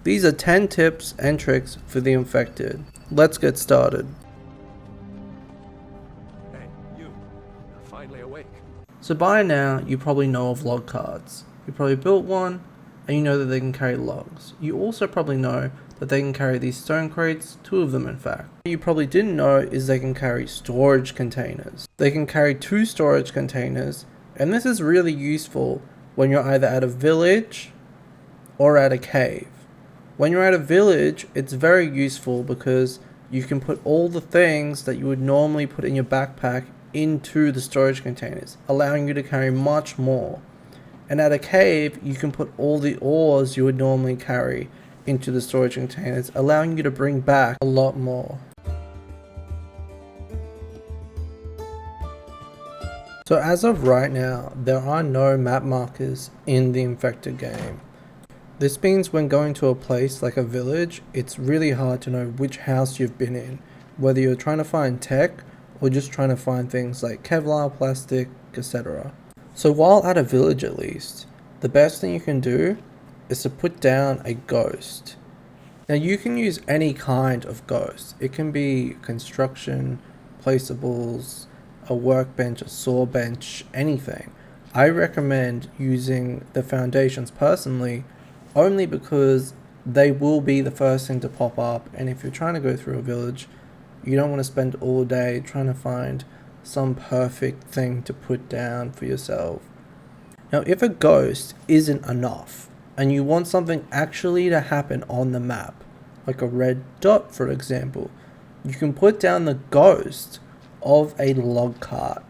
These are 10 tips and tricks for the infected. Let's get started. Hey, you're finally awake. So by now, you probably know of log carts. You probably built one, and you know that they can carry logs. You also probably know that they can carry these stone crates, 2 of them in fact. What you probably didn't know is they can carry storage containers. They can carry 2 storage containers, and this is really useful when you're either at a village or at a cave. When you're at a village, it's very useful because you can put all the things that you would normally put in your backpack into the storage containers, allowing you to carry much more. And at a cave, you can put all the ores you would normally carry into the storage containers, allowing you to bring back a lot more. So as of right now, there are no map markers in the infected game. This means when going to a place like a village, it's really hard to know which house you've been in, whether you're trying to find tech or just trying to find things like Kevlar, plastic, etc. So while at a village at least, the best thing you can do is to put down a ghost. Now you can use any kind of ghost. It can be construction, placeables, a workbench, a saw bench, anything. I recommend using the foundations personally, only because they will be the first thing to pop up, and if you're trying to go through a village, you don't want to spend all day trying to find some perfect thing to put down for yourself. Now if a ghost isn't enough, and you want something actually to happen on the map, like a red dot for example, you can put down the ghost of a log cart,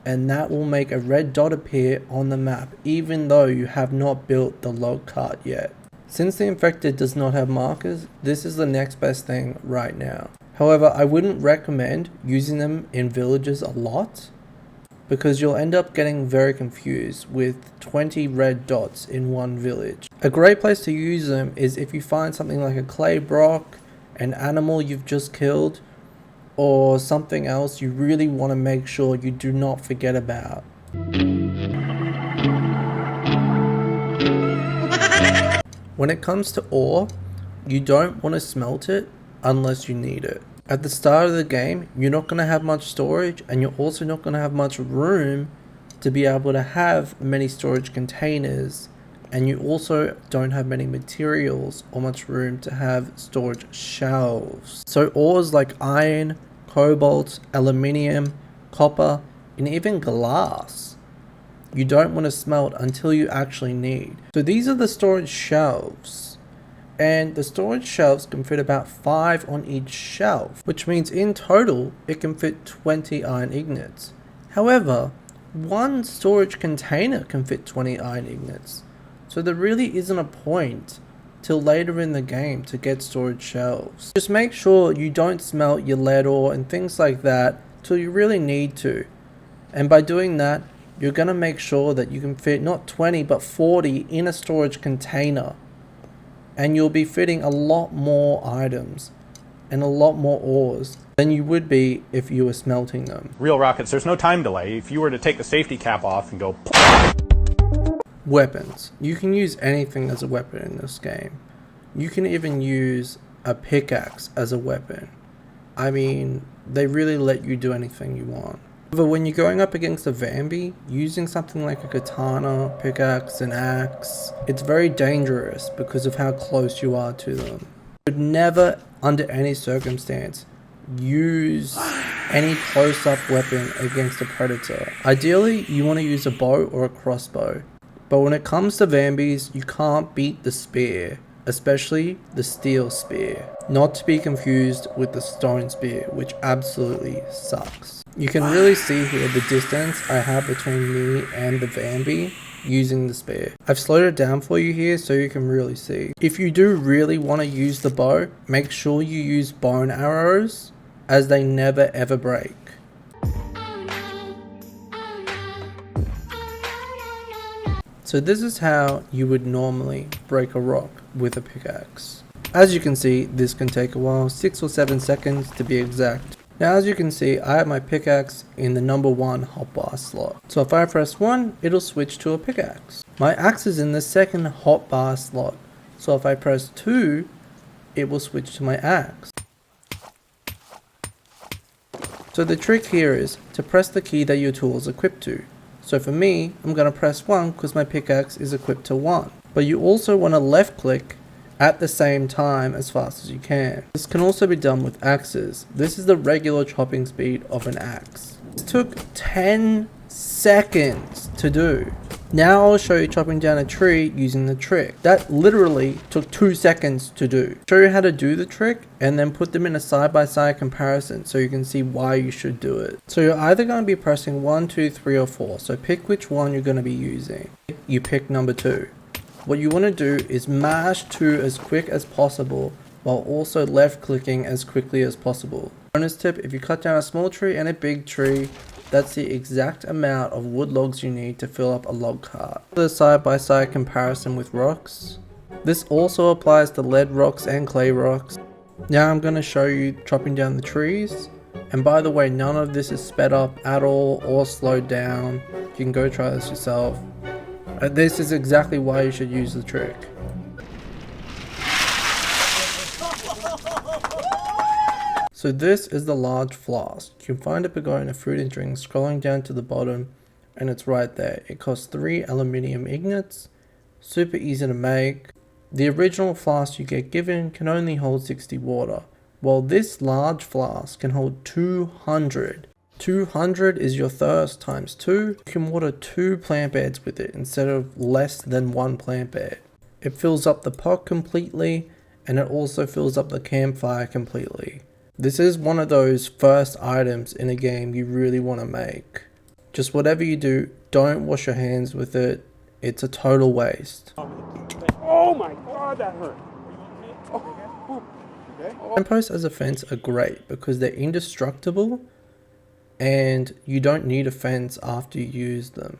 and that will make a red dot appear on the map even though you have not built the log cart yet. Since the infected does not have markers, this is the next best thing right now. However, I wouldn't recommend using them in villages a lot, because you'll end up getting very confused with 20 red dots in one village. A great place to use them is if you find something like a clay block, an animal you've just killed, or something else you really want to make sure you do not forget about. When it comes to ore, you don't want to smelt it unless you need it. At the start of the game, you're not going to have much storage, and you're also not going to have much room to be able to have many storage containers, and you also don't have many materials or much room to have storage shelves. So ores like iron, cobalt, aluminium, copper, and even glass, you don't want to smelt until you actually need. So these are the storage shelves, and the storage shelves can fit about 5 on each shelf, which means in total it can fit 20 iron ingots. However, one storage container can fit 20 iron ingots, so there really isn't a point till later in the game to get storage shelves. Just make sure you don't smelt your lead ore and things like that till you really need to, and by doing that you're going to make sure that you can fit not 20 but 40 in a storage container, and you'll be fitting a lot more items and a lot more ores than you would be if you were smelting them. Real rockets, there's no time delay. If you were to take the safety cap off and go... Weapons. You can use anything as a weapon in this game. You can even use a pickaxe as a weapon. I mean, they really let you do anything you want. But when you're going up against a Vambi, using something like a katana, pickaxe, an axe, it's very dangerous because of how close you are to them. You should never, under any circumstance, use any close-up weapon against a predator. Ideally, you want to use a bow or a crossbow. But when it comes to Vambis, you can't beat the spear, especially the steel spear. Not to be confused with the stone spear, which absolutely sucks. You can really see here the distance I have between me and the Vambi using the spear. I've slowed it down for you here so you can really see. If you do really want to use the bow, make sure you use bone arrows, as they never ever break. So this is how you would normally break a rock with a pickaxe. As you can see, this can take a while, 6 or 7 seconds to be exact. Now as you can see, I have my pickaxe in the number 1 hotbar slot. So if I press 1, it'll switch to a pickaxe. My axe is in the second hotbar slot. So if I press 2, it will switch to my axe. So the trick here is to press the key that your tool is equipped to. So for me, I'm going to press 1 because my pickaxe is equipped to 1. But you also want to left click at the same time as fast as you can. This can also be done with axes. This is the regular chopping speed of an axe. This took 10 seconds to do. Now I'll show you chopping down a tree using the trick. That literally took 2 seconds to do. Show you how to do the trick and then put them in a side-by-side comparison so you can see why you should do it. So you're either going to be pressing 1, 2, 3 or 4. So pick which one you're going to be using. You pick number 2. What you want to do is mash 2 as quick as possible while also left clicking as quickly as possible. Bonus tip, if you cut down a small tree and a big tree, that's the exact amount of wood logs you need to fill up a log cart. The side-by-side comparison with rocks. This also applies to lead rocks and clay rocks. Now I'm going to show you chopping down the trees. And by the way, none of this is sped up at all or slowed down. You can go try this yourself. This is exactly why you should use the trick. So this is the large flask. You can find it by going to food and drinks, scrolling down to the bottom, and it's right there. It costs 3 aluminium ingots, super easy to make. The original flask you get given can only hold 60 water, while this large flask can hold 200. 200 is your thirst times 2. You can water 2 plant beds with it instead of less than 1 plant bed. It fills up the pot completely, and it also fills up the campfire completely. This is one of those first items in a game you really want to make. Just whatever you do, don't wash your hands with it. It's a total waste. Oh my god, that hurt. Lampposts as a fence are great because they're indestructible and you don't need a fence after you use them.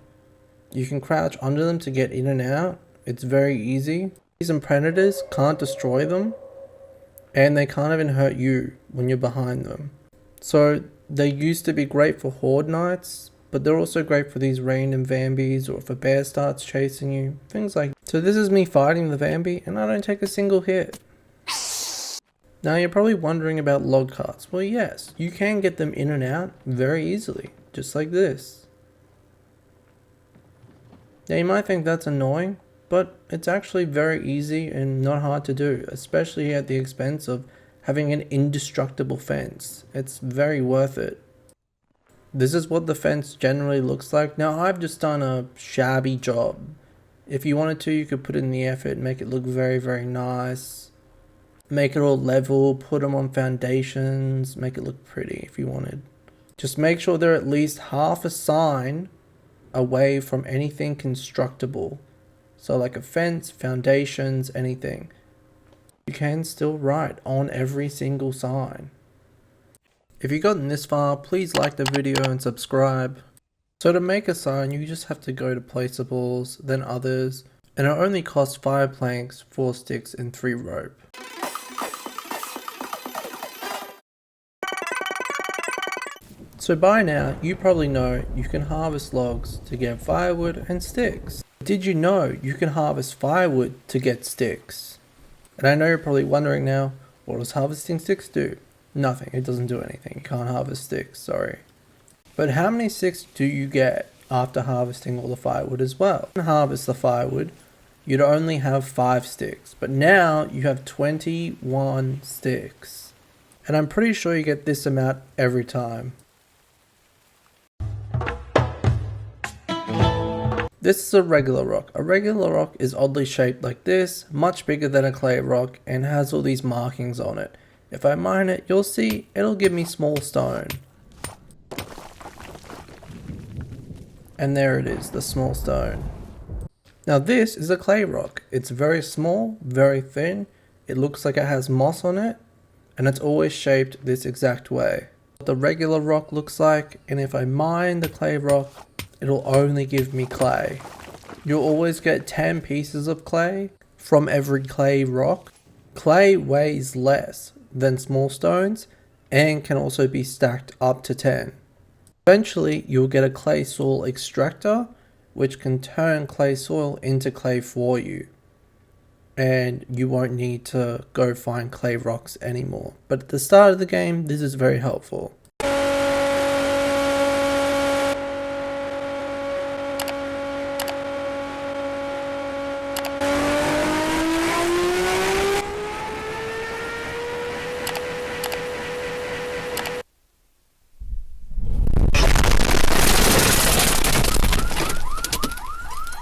You can crouch under them to get in and out. It's very easy. Some predators can't destroy them, and they can't even hurt you when you're behind them. So they used to be great for horde nights, but they're also great for these random Vambies or if a bear starts chasing you, things like that. So this is me fighting the Vambi and I don't take a single hit. Now you're probably wondering about log carts. Well yes, you can get them in and out very easily, just like this. Now you might think that's annoying, but it's actually very easy and not hard to do, especially at the expense of having an indestructible fence. It's very worth it. This is what the fence generally looks like. Now I've just done a shabby job. If you wanted to, you could put in the effort and make it look very, very nice. Make it all level, put them on foundations, make it look pretty if you wanted. Just make sure they're at least half a sign away from anything constructible. So like a fence, foundations, anything. You can still write on every single sign. If you've gotten this far, please like the video and subscribe. So to make a sign, you just have to go to placeables, then others, and it only costs 5 planks, 4 sticks, and 3 rope. So by now, you probably know you can harvest logs to get firewood and sticks. Did you know you can harvest firewood to get sticks? And I know you're probably wondering now, what does harvesting sticks do? Nothing, it doesn't do anything. You can't harvest sticks, sorry. But how many sticks do you get after harvesting all the firewood as well? To harvest the firewood, you'd only have 5 sticks, but now you have 21 sticks. And I'm pretty sure you get this amount every time. This is a regular rock. A regular rock is oddly shaped like this, much bigger than a clay rock, and has all these markings on it. If I mine it, you'll see it'll give me small stone. And there it is, the small stone. Now this is a clay rock. It's very small, very thin. It looks like it has moss on it, and it's always shaped this exact way. What the regular rock looks like, and if I mine the clay rock, it'll only give me clay. You'll always get 10 pieces of clay from every clay rock. Clay weighs less than small stones and can also be stacked up to 10. Eventually, you'll get a clay soil extractor, which can turn clay soil into clay for you. and you won't need to go find clay rocks anymore. But at the start of the game, this is very helpful.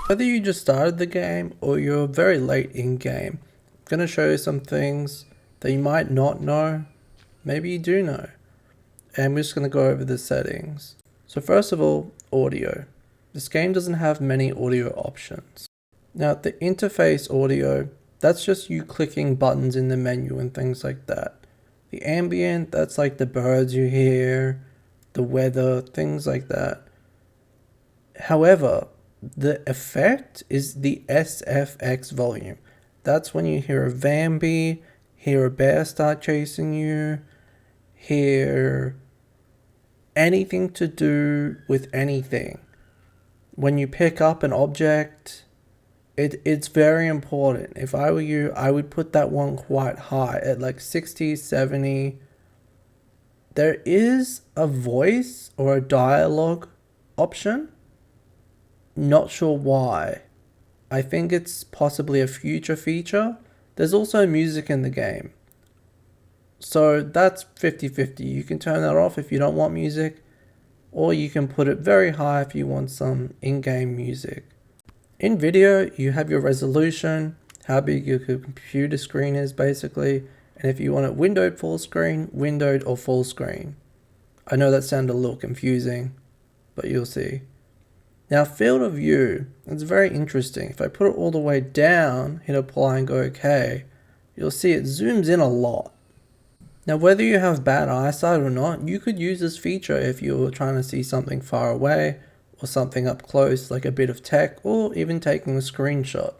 Whether you just started the game or you're very late in game, I'm going to show you some things that you might not know, maybe you do know. And we're just going to go over the settings. So first of all, audio. This game doesn't have many audio options. Now the interface audio, that's just you clicking buttons in the menu and things like that. The ambient, that's like the birds you hear, the weather, things like that. However, the effect is the SFX volume. That's when you hear a Bambi, hear a bear start chasing you, hear anything to do with anything. When you pick up an object, it's very important. If I were you, I would put that one quite high at like 60, 70. There is a voice or a dialogue option. Not sure why. I think it's possibly a future feature. There's also music in the game. So that's 50-50. You can turn that off if you don't want music, or you can put it very high if you want some in-game music. In video, you have your resolution, how big your computer screen is basically, and if you want it windowed full screen, windowed or full screen. I know that sounded a little confusing, but you'll see. Now field of view, it's very interesting. If I put it all the way down, hit apply and go OK, you'll see it zooms in a lot. Now whether you have bad eyesight or not, you could use this feature if you were trying to see something far away or something up close like a bit of tech or even taking a screenshot.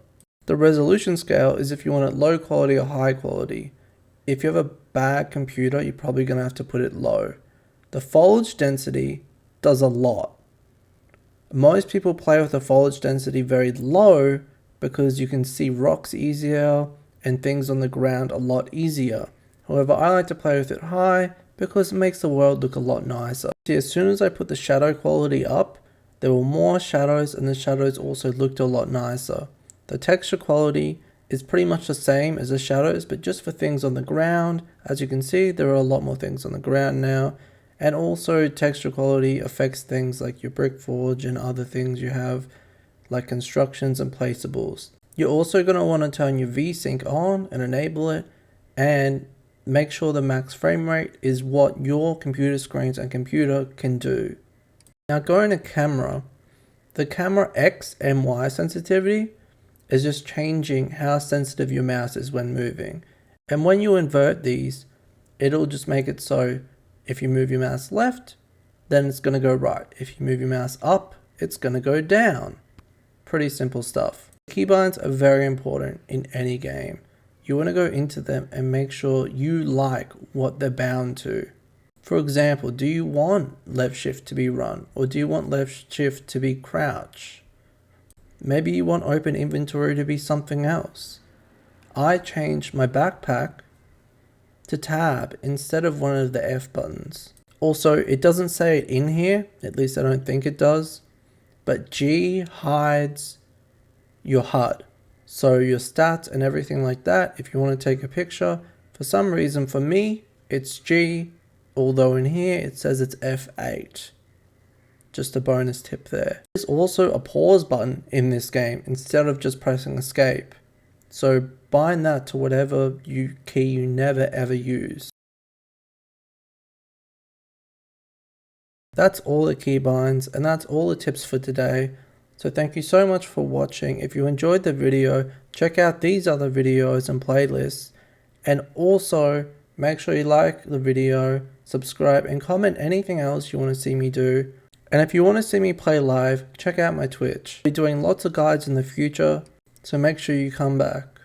The resolution scale is if you want it low quality or high quality. If you have a bad computer, you're probably going to have to put it low. The foliage density does a lot. Most people play with the foliage density very low because you can see rocks easier and things on the ground a lot easier. However, I like to play with it high because it makes the world look a lot nicer. See, as soon as I put the shadow quality up, there were more shadows and the shadows also looked a lot nicer. The texture quality is pretty much the same as the shadows, but just for things on the ground. As you can see, there are a lot more things on the ground now. And also texture quality affects things like your brick forge and other things you have like constructions and placeables. You're also going to want to turn your VSync on and enable it and make sure the max frame rate is what your computer screens and computer can do. Now going to camera, the camera X and Y sensitivity is just changing how sensitive your mouse is when moving. And when you invert these, it'll just make it so if you move your mouse left, then it's going to go right. If you move your mouse up, it's going to go down. Pretty simple stuff. Keybinds are very important in any game. You want to go into them and make sure you like what they're bound to. For example, do you want left shift to be run, or do you want left shift to be crouch? Maybe you want open inventory to be something else. I changed my backpack to tab instead of one of the F buttons. Also, it doesn't say it in here, at least I don't think it does, but G hides your HUD. So your stats and everything like that, if you want to take a picture, for some reason for me, it's G, although in here it says it's F8. Just a bonus tip there. There's also a pause button in this game instead of just pressing escape. So bind that to whatever key you never ever use. That's all the keybinds and that's all the tips for today. So thank you so much for watching. If you enjoyed the video, check out these other videos and playlists. And also make sure you like the video, subscribe and comment anything else you want to see me do. And if you want to see me play live, check out my Twitch. I'll be doing lots of guides in the future, so make sure you come back.